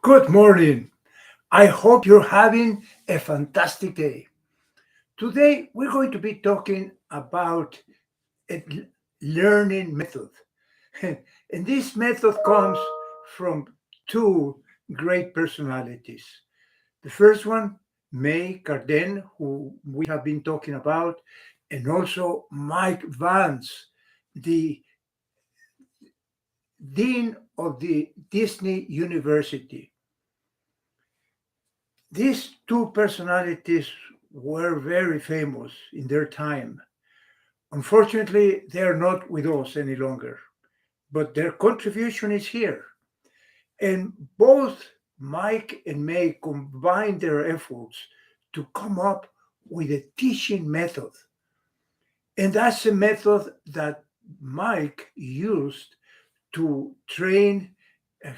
Good morning. I hope you're having a fantastic day. Today, we're going to be talking about a learning method. And this method comes from two great personalities. The first one, May Carden, who we have been talking about, and also Mike Vance, the Dean of the Disney University. These two personalities were very famous in their time. Unfortunately, they are not with us any longer, but their contribution is here. And both Mike and May combined their efforts to come up with a teaching method. And that's a method that Mike used to train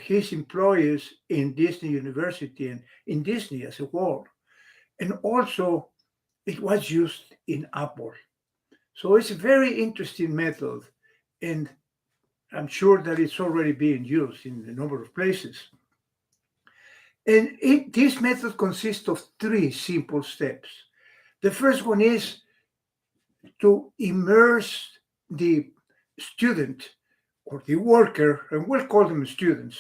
his employees in Disney University and in Disney as a whole. And also, it was used in Apple. So it's a very interesting method, and I'm sure that it's already being used in a number of places. And this method consists of three simple steps. The first one is to immerse the student or the worker, and we'll call them students,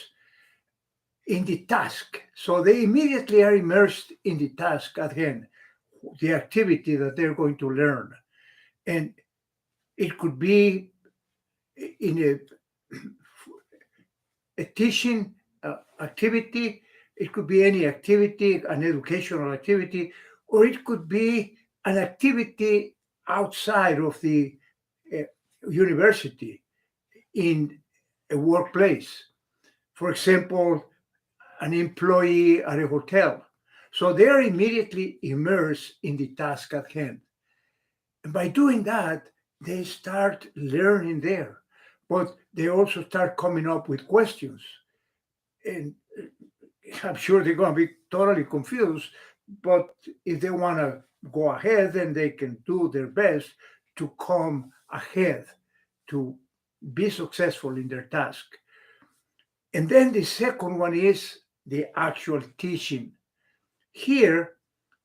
in the task. So they immediately are immersed in the task at hand, the activity that they're going to learn. And it could be in a teaching activity, it could be any activity, an educational activity, or it could be an activity outside of the uh, university in a workplace. For example, an employee at a hotel. So they are immediately immersed in the task at hand. And by doing that, they start learning there, but they also start coming up with questions. And I'm sure they're going to be totally confused, but if they want to go ahead, then they can do their best to come ahead, to be successful in their task. And then the second one is the actual teaching. Here,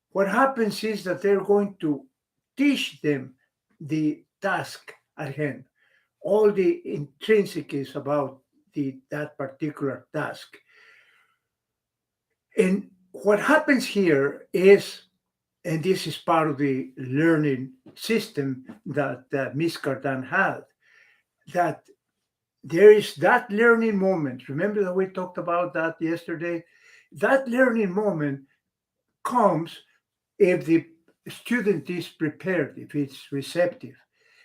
what happens is that they're going to teach them the task at hand, all the intrinsics about that particular task. And what happens here is, and this is part of the learning system that Miss Cardan had, that there is that learning moment. Remember that we talked about that yesterday? That learning moment comes if the student is prepared, if it's receptive.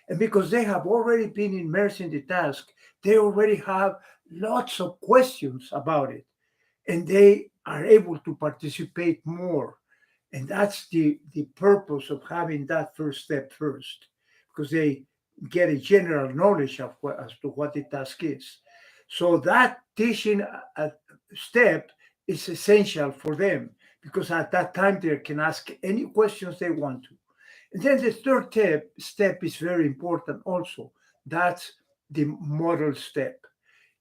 And because they have already been immersed in the task, they already have lots of questions about it, and they are able to participate more. And that's the purpose of having that first step first, because they get a general knowledge of as to what the task is. So that teaching step is essential for them, because at that time they can ask any questions they want to. And then the third step is very important also. That's the model step.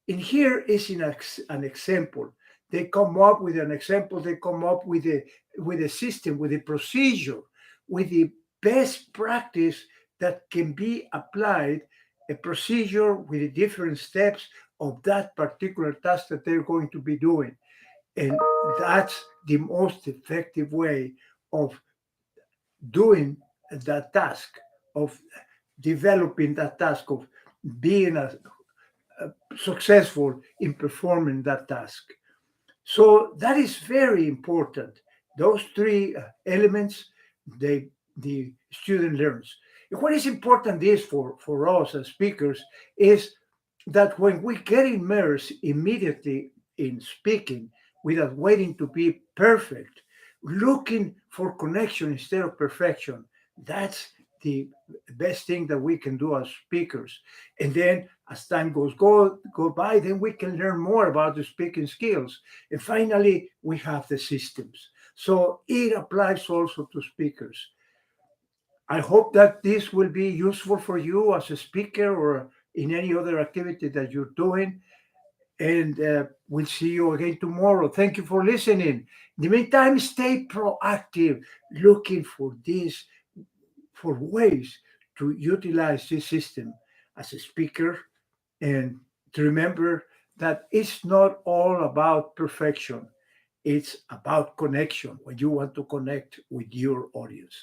In here is an example. They come up with an example. They come up with a system, with a procedure, with the best practice that can be applied. A procedure with the different steps of that particular task that they're going to be doing, and that's the most effective way of doing that task, of developing that task, of being successful in performing that task. So that is very important. Those three elements, the student learns. And what is important is for us as speakers is that when we get immersed immediately in speaking without waiting to be perfect, looking for connection instead of perfection, that's the best thing that we can do as speakers. And then as time go by, then we can learn more about the speaking skills. And finally, we have the systems. So it applies also to speakers. I hope that this will be useful for you as a speaker or in any other activity that you're doing. And we'll see you again tomorrow. Thank you for listening. In the meantime, stay proactive, looking for this, for ways to utilize this system as a speaker, and to remember that it's not all about perfection. It's about connection when you want to connect with your audience.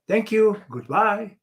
Thank you. Goodbye.